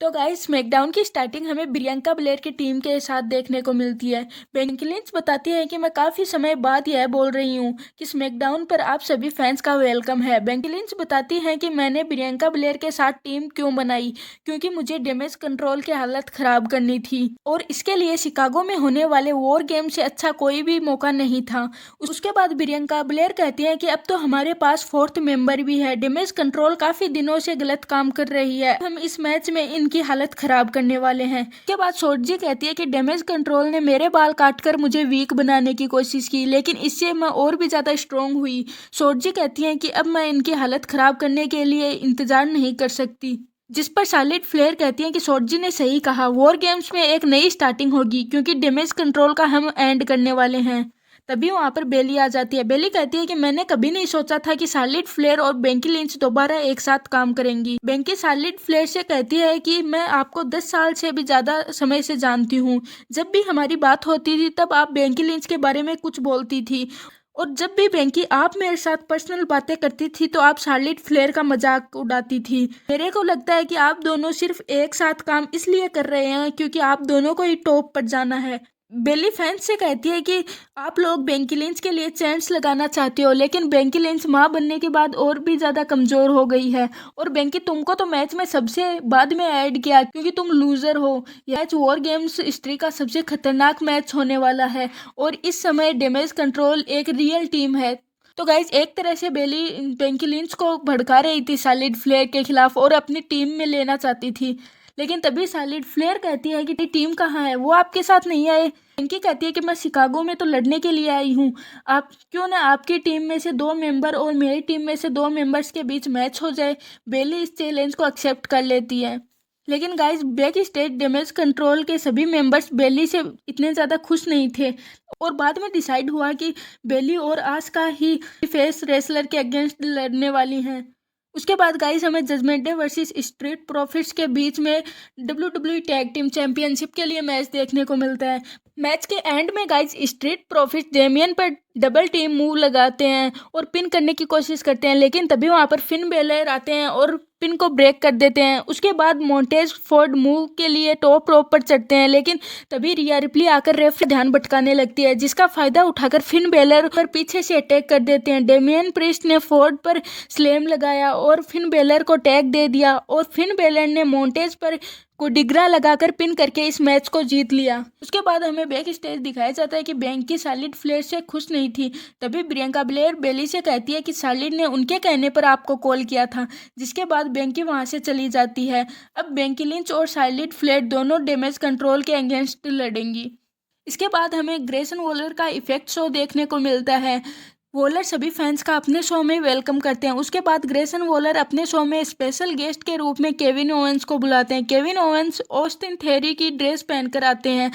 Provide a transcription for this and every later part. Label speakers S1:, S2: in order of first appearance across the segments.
S1: तो guys SmackDown की starting हमें प्रियंका ब्लेयर की टीम के साथ देखने को मिलती है। बेकी लिंच बताती है कि मैं काफ़ी समय बाद यह बोल रही हूँ कि स्मैकडाउन पर आप सभी फैंस का वेलकम है। बेकी लिंच बताती है कि मैंने प्रियंका ब्लेयर के साथ टीम क्यों बनाई, क्योंकि मुझे डैमेज कंट्रोल की हालत ख़राब करनी थी और इसके लिए शिकागो में होने वाले वॉर गेम से अच्छा कोई भी मौका नहीं था। उसके बाद प्रियंका ब्लेयर कहती है कि अब तो हमारे पास फोर्थ मेंबर भी है। डैमेज कंट्रोल काफ़ी दिनों से गलत काम कर रही है, हम इस मैच में की हालत खराब करने वाले हैं। के बाद सोल्जी कहती है कि डैमेज कंट्रोल ने मेरे बाल काटकर मुझे वीक बनाने की कोशिश की, लेकिन इससे मैं और भी ज्यादा स्ट्रोंग हुई। सोल्जी कहती है कि अब मैं इनकी हालत खराब करने के लिए इंतजार नहीं कर सकती। जिस पर शार्लेट फ्लेयर कहती है कि सोल्जी ने सही कहा, वॉर गेम्स में एक नई स्टार्टिंग होगी क्योंकि डैमेज कंट्रोल का हम एंड करने वाले हैं। तभी वहां पर बेली आ जाती है। बेली कहती है कि मैंने कभी नहीं सोचा था कि शार्लेट फ्लेयर और बेकी लिंच दोबारा एक साथ काम करेंगी। बेकी शार्लेट फ्लेयर से कहती है कि मैं आपको 10 साल से भी ज्यादा समय से जानती हूँ। जब भी हमारी बात होती थी तब आप बेकी लिंच के बारे में कुछ बोलती थी, और जब भी बेकी आप मेरे साथ पर्सनल बातें करती थी तो आप शार्लेट फ्लेयर का मजाक उड़ाती थी। मेरे को लगता है कि आप दोनों सिर्फ एक साथ काम इसलिए कर रहे हैं क्योंकि आप दोनों को ही टॉप पर जाना है। बेली फैंस से कहती है कि आप लोग बेकी लिंच के लिए चैंट्स लगाना चाहते हो, लेकिन बेकी लिंच माँ बनने के बाद और भी ज़्यादा कमज़ोर हो गई है, और बेकी तुमको तो मैच में सबसे बाद में ऐड किया क्योंकि तुम लूज़र हो। यह मैच वॉर गेम्स हिस्ट्री का सबसे खतरनाक मैच होने वाला है और इस समय डैमेज कंट्रोल एक रियल टीम है। तो गाइज एक तरह से बेकी लिंच को भड़का रही थी शार्लेट फ्लेयर के खिलाफ और अपनी टीम में लेना चाहती थी, लेकिन तभी शार्लेट फ्लेयर कहती है कि टीम कहाँ है, वो आपके साथ नहीं आए। इनकी कहती है कि मैं शिकागो में तो लड़ने के लिए आई हूँ, आप क्यों ना आपकी टीम में से 2 मेंबर और मेरी टीम में से 2 मेंबर्स के बीच मैच हो जाए। बेली इस चैलेंज को एक्सेप्ट कर लेती है, लेकिन guys back stage damage control के सभी मेंबर्स बेली से इतने ज़्यादा खुश नहीं थे, और बाद में डिसाइड हुआ कि बेली और आस्का ही फेस रेसलर के अगेंस्ट लड़ने वाली हैं। उसके बाद गाइस हमें Judgment Day versus Street Profits के बीच में WWE टैग टीम चैंपियनशिप के लिए मैच देखने को मिलता है। मैच के एंड में गाइस स्ट्रीट प्रॉफिट्स डेमियन पर डबल टीम मूव लगाते हैं और पिन करने की कोशिश करते हैं, लेकिन तभी वहां पर फिन बेलर आते हैं और पिन को ब्रेक कर देते हैं। उसके बाद मोंटेज फोर्ड मूव के लिए टॉप रोप पर चढ़ते हैं, लेकिन तभी रिया रिप्ली आकर रेफ का ध्यान भटकाने लगती है, जिसका फायदा उठाकर फिन बेलर पर पीछे से अटैक कर देते हैं। डेमियन प्रिस्ट ने फोर्ड पर स्लैम लगाया और फिन बेलर को टैग दे दिया, और फिन बेलर ने मोंटेज पर को डिगरा लगाकर पिन करके इस मैच को जीत लिया। उसके बाद हमें बैक स्टेज दिखाया जाता है कि बेकी शार्लेट फ्लेयर से खुश नहीं थी। तभी प्रियंका ब्लेयर बेली से कहती है कि शार्लेट ने उनके कहने पर आपको कॉल किया था, जिसके बाद बेकी वहां से चली जाती है। अब बेकी लिंच और शार्लेट फ्लेयर दोनों डैमेज कंट्रोल के अगेंस्ट लड़ेंगी। इसके बाद हमें ग्रेसन वॉलर का इफेक्ट शो देखने को मिलता है। वॉलर सभी फैंस का अपने शो में वेलकम करते हैं। उसके बाद ग्रेसन वॉलर अपने शो में स्पेशल गेस्ट के रूप में केविन ओवेंस को बुलाते हैं। केविन ओवेंस ऑस्टिन थेरी की ड्रेस पहनकर आते हैं।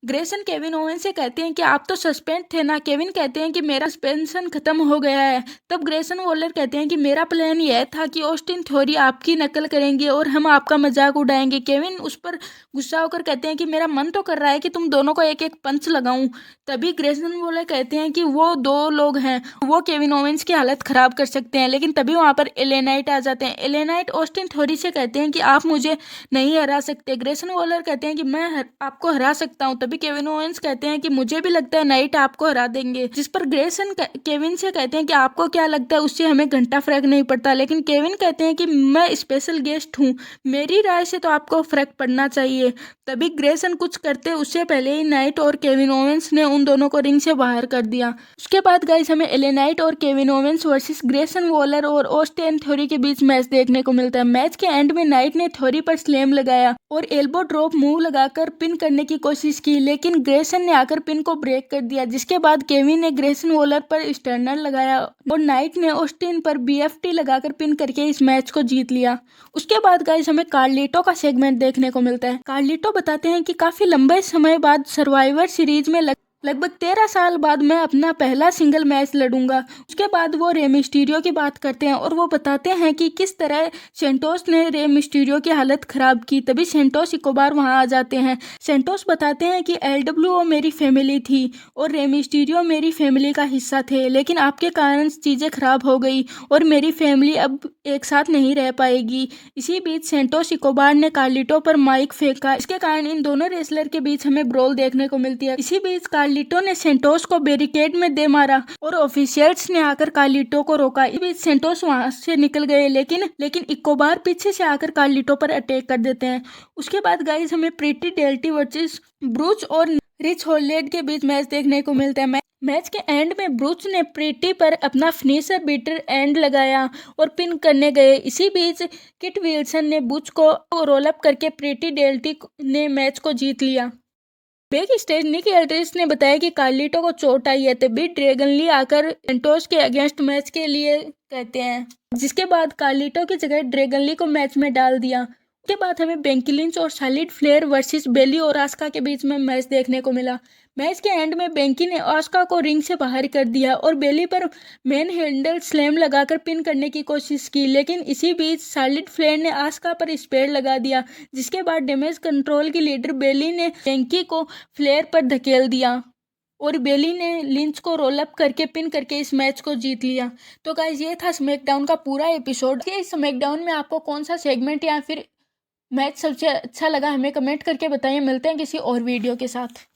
S1: ग्रेसन केविन ओवेन से कहते हैं कि आप तो सस्पेंड थे ना। केविन कहते हैं कि मेरा सस्पेंशन खत्म हो गया है। तब ग्रेसन वॉलर कहते हैं कि मेरा प्लान यह था कि ऑस्टिन थ्योरी आपकी नकल करेंगे और हम आपका मजाक उड़ाएंगे। केविन उस पर गुस्सा होकर कहते हैं कि मेरा मन तो कर रहा है कि तुम दोनों को एक एक पंच लगाऊं। तभी ग्रेसन वॉलर कहते हैं कि वो 2 लोग हैं, वो केविन ओवेंस की हालत खराब कर सकते हैं, लेकिन तभी वहां पर एले नाइट आ जाते हैं। एले नाइट ऑस्टिन थ्योरी से कहते हैं कि आप मुझे नहीं हरा सकते। ग्रेसन वॉलर कहते हैं कि मैं आपको हरा सकता हूँ। तभी केविन ओवेंस कहते हैं कि मुझे भी लगता है नाइट आपको हरा देंगे, जिस पर ग्रेसन केविन से कहते हैं कि आपको क्या लगता है, उससे हमें घंटा फर्क नहीं पड़ता। लेकिन केविन कहते हैं कि मैं स्पेशल गेस्ट हूँ, मेरी राय से तो आपको फर्क पड़ना चाहिए। तभी ग्रेसन कुछ करते उससे पहले ही नाइट और केविन ओवेंस ने उन दोनों को रिंग से बाहर कर दिया। उसके बाद गाइस हमें एले नाइट और Kevin Owens versus Grayson Waller और ऑस्टिन थ्योरी के बीच मैच देखने को मिलता है। मैच के एंड में नाइट ने थ्योरी पर स्लैम लगाया और एल्बो ड्रॉप मूव लगाकर पिन करने की कोशिश की, लेकिन ग्रेसन ने आकर पिन को ब्रेक कर दिया। जिसके बाद केविन ने ग्रेसन वॉलर पर स्टर्नर लगाया और नाइट ने ऑस्टिन पर बीएफटी लगाकर पिन करके इस मैच को जीत लिया। उसके बाद गाइस हमें कार्लिटो का सेगमेंट देखने को मिलता है। कार्लिटो बताते हैं कि काफी लंबे समय बाद सर्वाइवर सीरीज में लगभग 13 साल बाद मैं अपना पहला सिंगल मैच लड़ूंगा। उसके बाद वो रे मिस्टीरियो की बात करते हैं और वो बताते हैं कि किस तरह सेंटोस ने रे मिस्टीरियो की हालत ख़राब की। तभी सेंटोस इकोबार वहां आ जाते हैं। सेंटोस बताते हैं कि एलडब्ल्यूओ मेरी फैमिली थी और रे मिस्टीरियो मेरी फैमिली का हिस्सा थे, लेकिन आपके कारण चीज़ें ख़राब हो गई और मेरी फैमिली अब एक साथ नहीं रह पाएगी। इसी बीच सेंटोस इकोबार ने कार्लिटो पर माइक फेंका। इसके कारण इन दोनों रेसलर के बीच हमें ब्रोल देखने को मिलती है। इसी बीच कार्लिटो ने सेंटोस को बैरिकेड में दे मारा और ऑफिशियल्स ने आकर कार्लिटो को रोका। इस बीच सेंटोस वहां से निकल गए, लेकिन इकोबार पीछे से आकर कार्लिटो पर अटैक कर देते हैं। उसके बाद गाइस हमें प्रीटी डेल्टी वर्सेस ब्रूच और रिच होलैंड के बीच मैच देखने को मिलता है। मैच के एंड में ब्रूच ने प्रीटी पर अपना फिनिशर बीटर एंड लगाया और पिन करने गए। इसी बीच किट विल्सन ने ब्रूच को रोल अप करके प्रीटी डेल्टी ने मैच को जीत लिया। बैक स्टेज निकी एल्ड्रिच ने बताया कि कार्लिटो को चोट आई है, तभी ड्रैगन ली आकर सेंटोस के अगेंस्ट मैच के लिए कहते हैं, जिसके बाद कार्लिटो की जगह ड्रैगन ली को मैच में डाल दिया। उसके बाद हमें बेकी लिंच और चार्लोट फ्लेयर वर्सेस बेली और आस्का के बीच में मैच देखने को मिला। मैच के एंड में बेकी ने आस्का को रिंग से बाहर कर दिया और बेली पर मैन हैंडल स्लैम लगाकर पिन करने की कोशिश की, लेकिन इसी बीच चार्लोट फ्लेयर ने आस्का पर स्पेयर लगा दिया, जिसके बाद डैमेज कंट्रोल की लीडर बेली ने बेकी को फ्लेयर पर धकेल दिया और बेली ने लिंच को रोल अप करके पिन करके इस मैच को जीत लिया। तो गाइस ये था स्मैकडाउन का पूरा एपिसोड। इस स्मैकडाउन में आपको कौन सा सेगमेंट या फिर मैच सबसे अच्छा लगा हमें कमेंट करके बताइए। मिलते हैं किसी और वीडियो के साथ।